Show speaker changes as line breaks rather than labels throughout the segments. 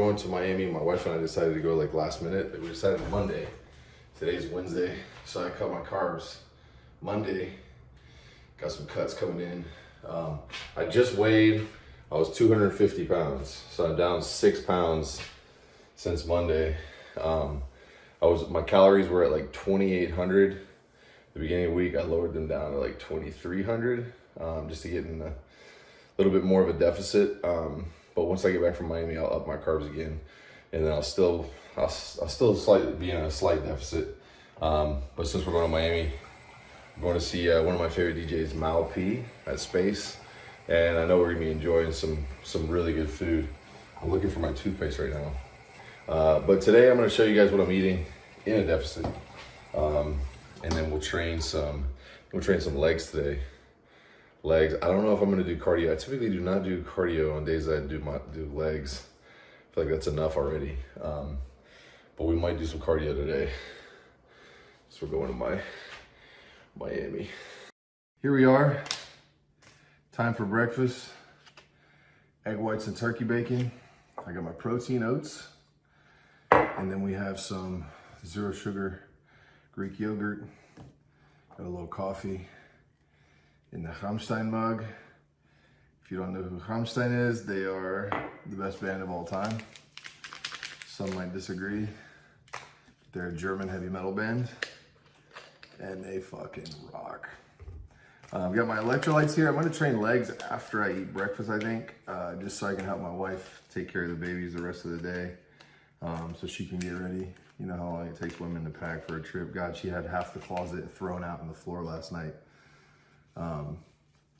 going to Miami. My wife and I decided to go like last minute. We decided Monday. Today's Wednesday, so I cut my carbs Monday. Got some cuts coming in. I just weighed, I was 250 pounds. So I'm down 6 pounds since Monday. My calories were at like 2,800. The beginning of the week, I lowered them down to like 2,300, just to get in a little bit more of a deficit. But once I get back from Miami, I'll up my carbs again, and then I'll still slightly be in a slight deficit. But since we're going to Miami, I'm going to see one of my favorite DJs, Mal P, at Space, and I know we're gonna be enjoying some really good food. I'm looking for my toothpaste right now. But today I'm going to show you guys what I'm eating in a deficit, and then we'll train some legs today. Legs. I don't know if I'm going to do cardio. I typically do not do cardio on days that I do legs. I feel like that's enough already. But we might do some cardio today. So we're going to Miami. Here we are. Time for breakfast. Egg whites and turkey bacon. I got my protein oats. And then we have some 0 sugar Greek yogurt. Got a little coffee in the Rammstein mug. If you don't know who Rammstein is, they are the best band of all time. Some might disagree. They're a German heavy metal band, and they fucking rock. I've got my electrolytes here. I'm gonna train legs after I eat breakfast, I think, just so I can help my wife take care of the babies the rest of the day, so she can get ready. You know how long it takes women to pack for a trip. God, she had half the closet thrown out on the floor last night.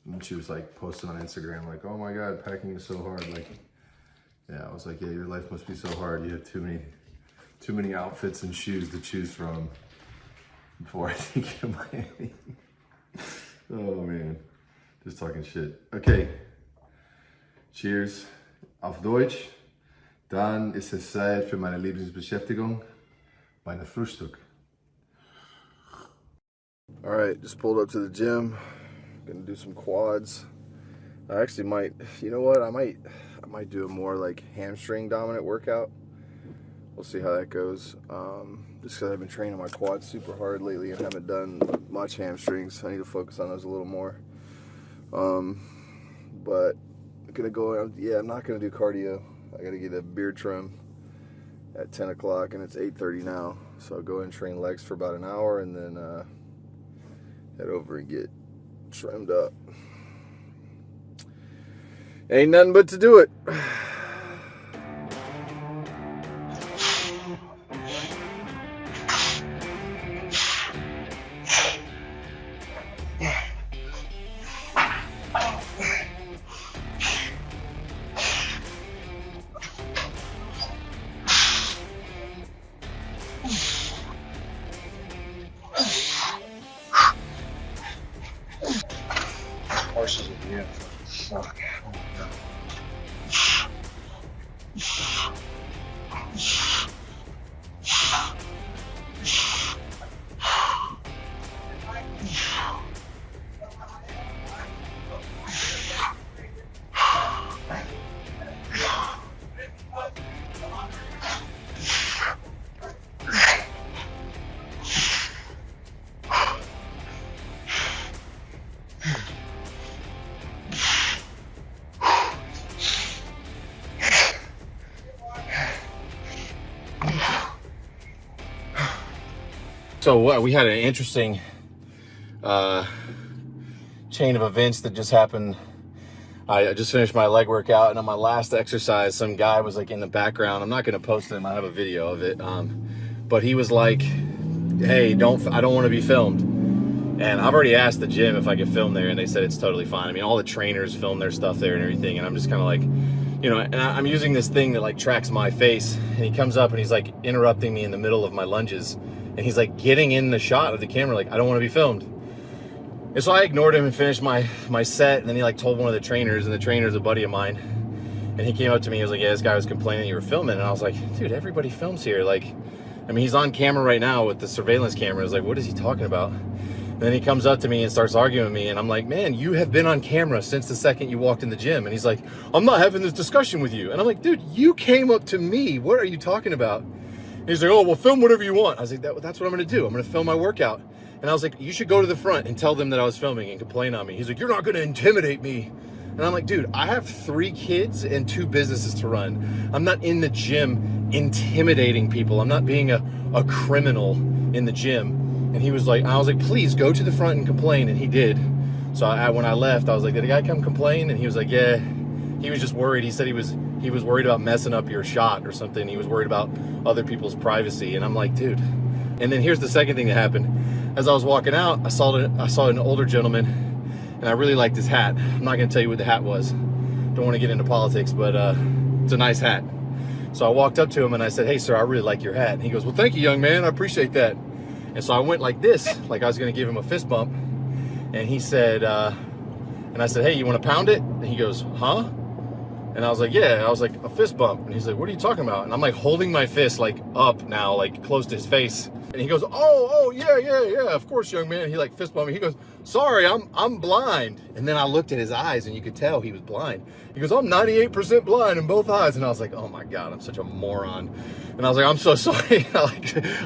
And she was like posting on Instagram like, oh my God, packing is so hard. Like, yeah, I was like, yeah, your life must be so hard. You have too many outfits and shoes to choose from before I take you to Miami. Oh man, just talking shit. Okay, cheers. Auf Deutsch. Dann ist es Zeit für meine Lieblingsbeschäftigung, meine Frühstück. All right, just pulled up to the gym. Gonna do some quads. I actually might, you know what? I might do a more like hamstring dominant workout. We'll see how that goes. Just because I've been training my quads super hard lately and haven't done much hamstrings. I need to focus on those a little more. But I'm gonna go. Yeah, I'm not gonna do cardio. I gotta get a beard trim at 10 o'clock, and it's 8:30 now. So I'll go and train legs for about an hour, and then head over and get trimmed up. Ain't nothing but to do it. Horses are beautiful. Fuck. So we had an interesting chain of events that just happened. I just finished my leg workout, and on my last exercise, some guy was like in the background. I'm not going to post him. I have a video of it. But he was like, hey, I don't want to be filmed. And I've already asked the gym if I could film there, and they said it's totally fine. I mean, all the trainers film their stuff there and everything. And I'm just kind of like, you know, and I'm using this thing that like tracks my face, and he comes up and he's like interrupting me in the middle of my lunges. And he's like getting in the shot of the camera, like, I don't want to be filmed. And so I ignored him and finished my set. And then he like told one of the trainers, and the trainer's a buddy of mine. And he came up to me, he was like, yeah, this guy was complaining you were filming. And I was like, dude, everybody films here. Like, I mean, he's on camera right now with the surveillance cameras. Like, what is he talking about?
And then he comes up to me and starts arguing with me, and I'm like, man, you have been on camera since the second you walked in the gym. And he's like, I'm not having this discussion with you. And I'm like, dude, you came up to me. What are you talking about? And he's like, oh, well, film whatever you want. I was like, that's what I'm going to do. I'm going to film my workout. And I was like, you should go to the front and tell them that I was filming and complain on me. He's like, you're not going to intimidate me. And I'm like, dude, I have 3 kids and 2 businesses to run. I'm not in the gym intimidating people. I'm not being a criminal in the gym. And he was like, I was like, please go to the front and complain. And he did. So when I left, I was like, did a guy come complain? And he was like, yeah. He was just worried. He said he was worried about messing up your shot or something. He was worried about other people's privacy. And I'm like, dude. And then here's the second thing that happened. As I was walking out, I saw an older gentleman, and I really liked his hat. I'm not going to tell you what the hat was. Don't want to get into politics, but it's a nice hat. So I walked up to him and I said, hey, sir, I really like your hat. And he goes, well, thank you, young man. I appreciate that. And so I went like this, like I was going to give him a fist bump. And he said, and I said, hey, you want to pound it? And he goes, huh? And I was like, yeah. I was like, a fist bump. And he's like, what are you talking about? And I'm like holding my fist like up now, like close to his face. And he goes, oh, yeah, of course, young man. He like fist bumped me. He goes, sorry, I'm blind. And then I looked at his eyes and you could tell he was blind. He goes, I'm 98% blind in both eyes. And I was like, oh my God, I'm such a moron. And I was like, I'm so sorry.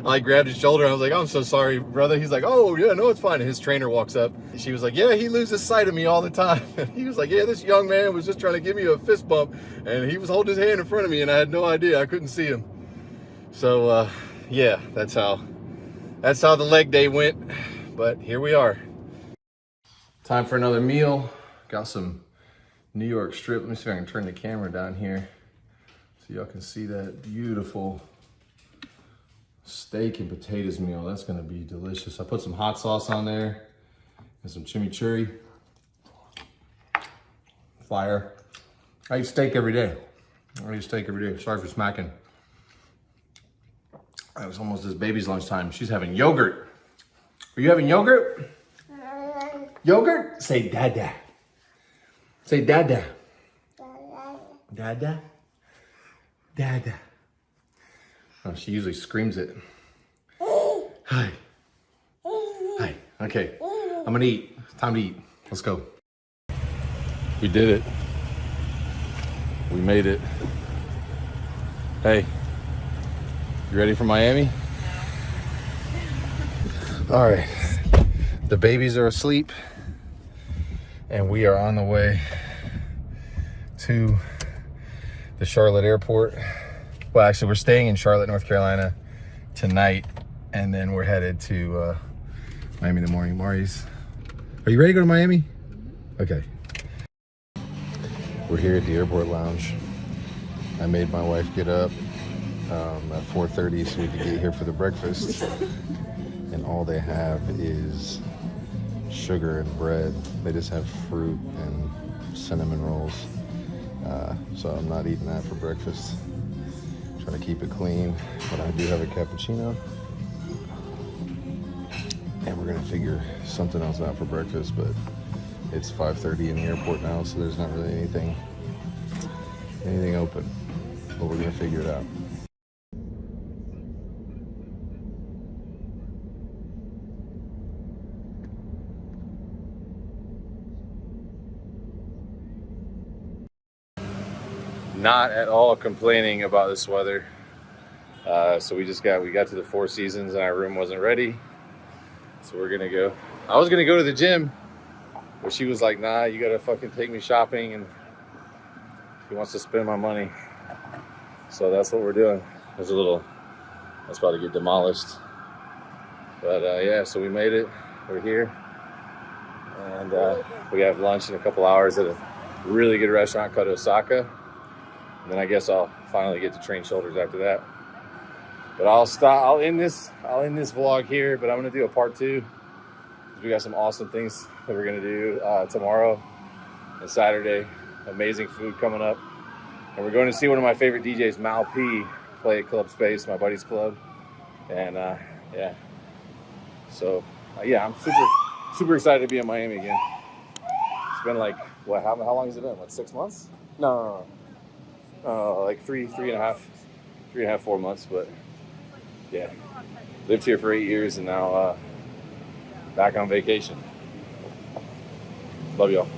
I grabbed his shoulder. I was like, I'm so sorry, brother. He's like, oh yeah, no, it's fine. And his trainer walks up. She was like, yeah, he loses sight of me all the time. And he was like, yeah, this young man was just trying to give me a fist bump. And he was holding his hand in front of me and I had no idea. I couldn't see him. So yeah, that's how the leg day went. But here we are. Time for another meal. Got some New York strip. Let me see if I can turn the camera down here so y'all can see that beautiful steak and potatoes meal. That's gonna be delicious. I put some hot sauce on there and some chimichurri. Fire. I eat steak every day. Sorry for smacking. It was almost this baby's lunchtime. She's having yogurt. Are you having yogurt? Yogurt? Say dada. Say dada. Dada. Dada. Oh, she usually screams it. Hi. Hi. Okay. I'm gonna eat. It's time to eat. Let's go. We did it. We made it. Hey, you ready for Miami? All right. The babies are asleep and we are on the way to the Charlotte airport. Well, actually, we're staying in Charlotte, North Carolina tonight, and then we're headed to Miami in the morning. Mari's, are you ready to go to Miami? Okay. We're here at the airport lounge. I made my wife get up at 4:30 so we could get here for the breakfast. And all they have is sugar and bread. They just have fruit and cinnamon rolls. So I'm not eating that for breakfast. Trying to keep it clean, but I do have a cappuccino. And we're gonna figure something else out for breakfast, but it's 5:30 in the airport now, so there's not really anything open, but we're gonna figure it out. Not at all complaining about this weather. So we got to the Four Seasons and our room wasn't ready. So we're gonna go. I was gonna go to the gym, but she was like, nah, you gotta fucking take me shopping, and she wants to spend my money. So that's what we're doing. That's about to get demolished. But yeah, so we made it. We're here. And we have lunch in a couple hours at a really good restaurant called Osaka. And then I guess I'll finally get to train shoulders after that. But I'll end this vlog here, but I'm gonna do a part 2. We got some awesome things that we're gonna do tomorrow and Saturday. Amazing food coming up. And we're going to see one of my favorite DJs, Mal P, play at Club Space, my buddy's club. And yeah. So yeah, I'm super excited to be in Miami again. It's been like, what, how long has it been? Like 6 months? No. Like three and a half, 4 months, but yeah. Lived here for 8 years and now back on vacation. Love y'all.